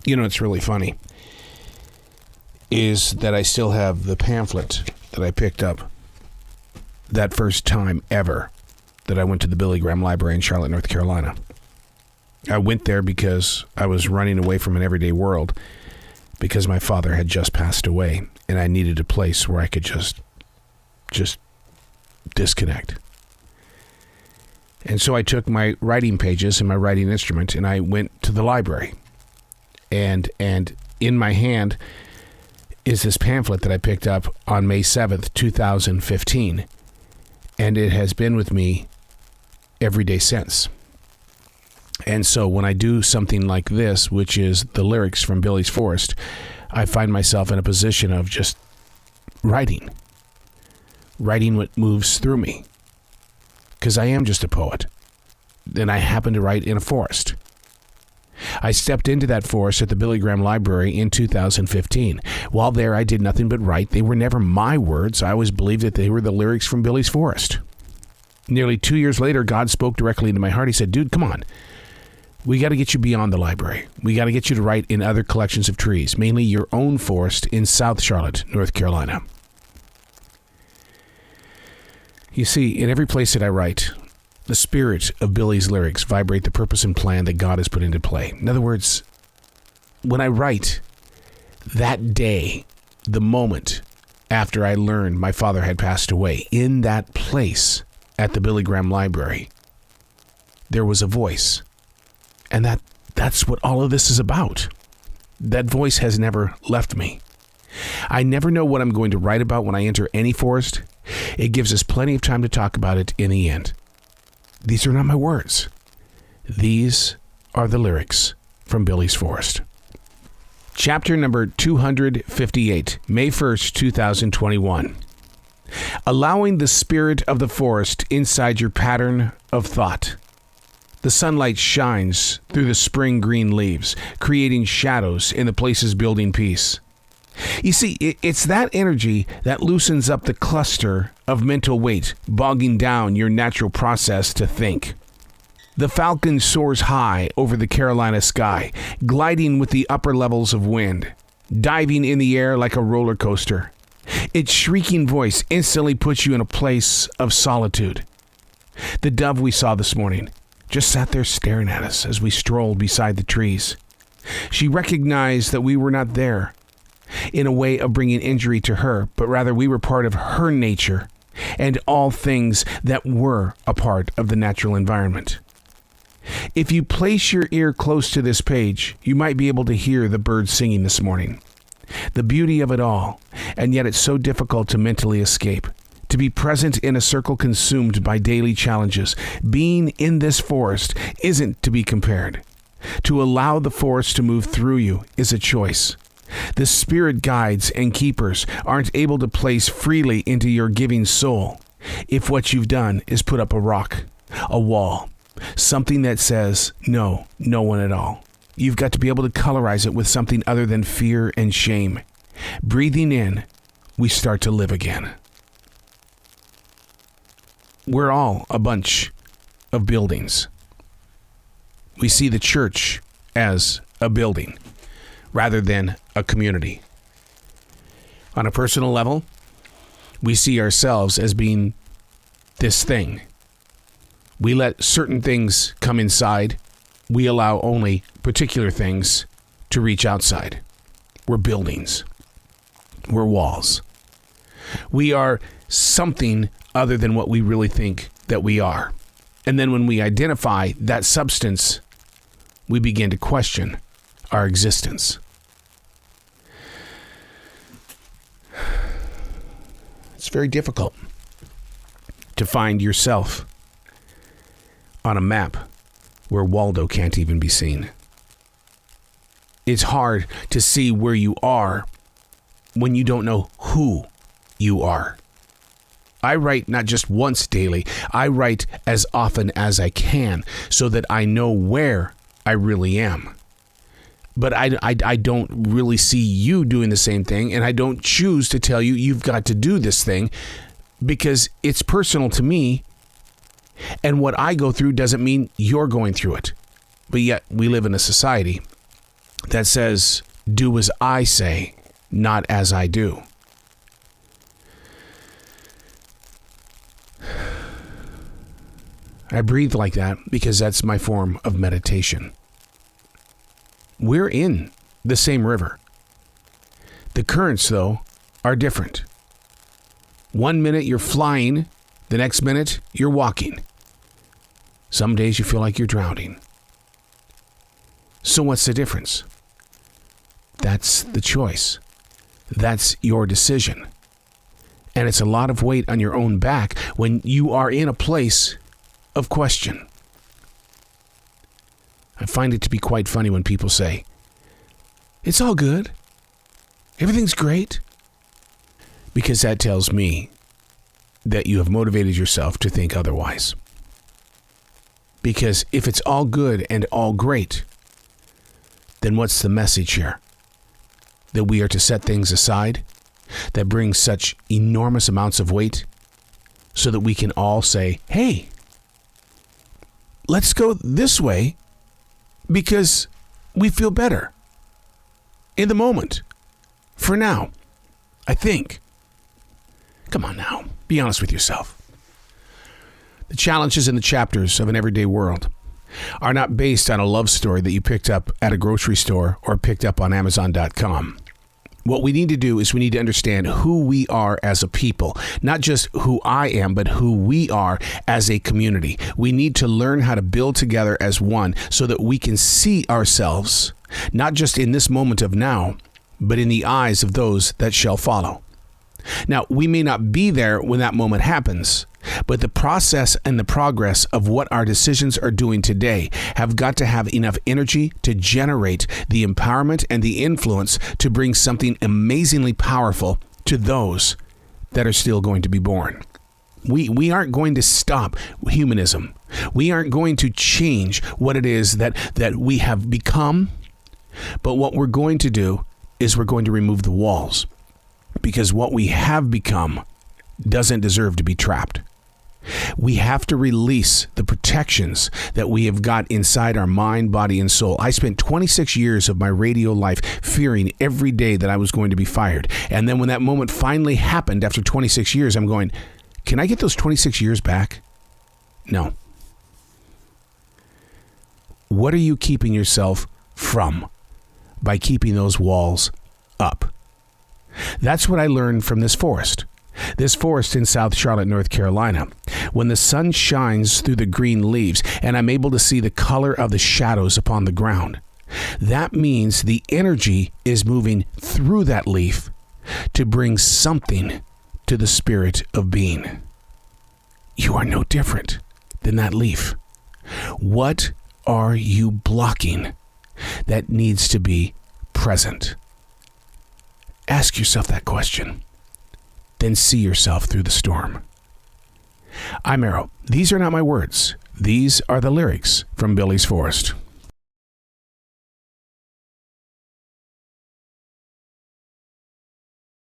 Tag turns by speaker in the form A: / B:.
A: You know, it's really funny is that I still have the pamphlet that I picked up that first time ever that I went to the Billy Graham Library in Charlotte, North Carolina. I went there because I was running away from an everyday world because my father had just passed away and I needed a place where I could just disconnect. And so I took my writing pages and my writing instrument and I went to the library. And in my hand is this pamphlet that I picked up on May 7th, 2015. And it has been with me every day since. And so when I do something like this, which is the lyrics from Billy's Forest, I find myself in a position of just writing what moves through me. Because I am just a poet. And I happen to write in a forest. I stepped into that forest at the Billy Graham Library in 2015. While there, I did nothing but write. They were never my words. I always believed that they were the lyrics from Billy's Forest. Nearly 2 years later, God spoke directly into my heart. He said, dude, come on. We got to get you beyond the library. We got to get you to write in other collections of trees, mainly your own forest in South Charlotte, North Carolina. You see, in every place that I write, the spirit of Billy's lyrics vibrate the purpose and plan that God has put into play. In other words, when I write that day, the moment after I learned my father had passed away, in that place at the Billy Graham Library, there was a voice. And that's what all of this is about. That voice has never left me. I never know what I'm going to write about when I enter any forest. It gives us plenty of time to talk about it in the end. These are not my words. These are the lyrics from Billy's Forest. Chapter number 258, May 1st, 2021. Allowing the spirit of the forest inside your pattern of thought. The sunlight shines through the spring green leaves, creating shadows in the places building peace. You see, it's that energy that loosens up the cluster of mental weight, bogging down your natural process to think. The falcon soars high over the Carolina sky, gliding with the upper levels of wind, diving in the air like a roller coaster. Its shrieking voice instantly puts you in a place of solitude. The dove we saw this morning just sat there staring at us as we strolled beside the trees. She recognized that we were not there in a way of bringing injury to her, but rather we were part of her nature and all things that were a part of the natural environment. If you place your ear close to this page, you might be able to hear the birds singing this morning. The beauty of it all, and yet it's so difficult to mentally escape. To be present in a circle consumed by daily challenges. Being in this forest isn't to be compared. To allow the forest to move through you is a choice. The spirit guides and keepers aren't able to place freely into your giving soul if what you've done is put up a rock, a wall, something that says, no one at all. You've got to be able to colorize it with something other than fear and shame. Breathing in, we start to live again. We're all a bunch of buildings. We see the church as a building rather than a community. On a personal level, we see ourselves as being this thing. We let certain things come inside. We allow only particular things to reach outside. We're buildings. We're walls. We are something other than what we really think that we are. And then when we identify that substance, we begin to question our existence. It's very difficult to find yourself on a map where Waldo can't even be seen. It's hard to see where you are when you don't know who you are. I write not just once daily, I write as often as I can so that I know where I really am. But I don't really see you doing the same thing, and I don't choose to tell you you've got to do this thing because it's personal to me, and what I go through doesn't mean you're going through it. But yet we live in a society that says, do as I say, not as I do. I breathe like that because that's my form of meditation. We're in the same river. The currents, though, are different. 1 minute you're flying, the next minute you're walking. Some days you feel like you're drowning. So what's the difference? That's the choice. That's your decision. And it's a lot of weight on your own back when you are in a place of question. I find it to be quite funny when people say, it's all good. Everything's great. Because that tells me that you have motivated yourself to think otherwise. Because if it's all good and all great, then what's the message here? That we are to set things aside that bring such enormous amounts of weight so that we can all say, hey, let's go this way because we feel better in the moment. For now, I think. Come on now, be honest with yourself. The challenges in the chapters of an everyday world are not based on a love story that you picked up at a grocery store or picked up on Amazon.com. What we need to do is we need to understand who we are as a people, not just who I am, but who we are as a community. We need to learn how to build together as one so that we can see ourselves, not just in this moment of now, but in the eyes of those that shall follow. Now, we may not be there when that moment happens, but the process and the progress of what our decisions are doing today have got to have enough energy to generate the empowerment and the influence to bring something amazingly powerful to those that are still going to be born. We aren't going to stop humanism. We aren't going to change what it is that we have become, but what we're going to do is we're going to remove the walls. Because what we have become doesn't deserve to be trapped. We have to release the protections that we have got inside our mind, body, and soul. I spent 26 years of my radio life fearing every day that I was going to be fired. And then when that moment finally happened after 26 years, I'm going, can I get those 26 years back? No. What are you keeping yourself from by keeping those walls up? That's what I learned from this forest. This forest in South Charlotte, North Carolina. When the sun shines through the green leaves and I'm able to see the color of the shadows upon the ground, that means the energy is moving through that leaf to bring something to the spirit of being. You are no different than that leaf. What are you blocking that needs to be present? Ask yourself that question. Then see yourself through the storm. I'm Arrow. These are not my words. These are the lyrics from Billy's Forest.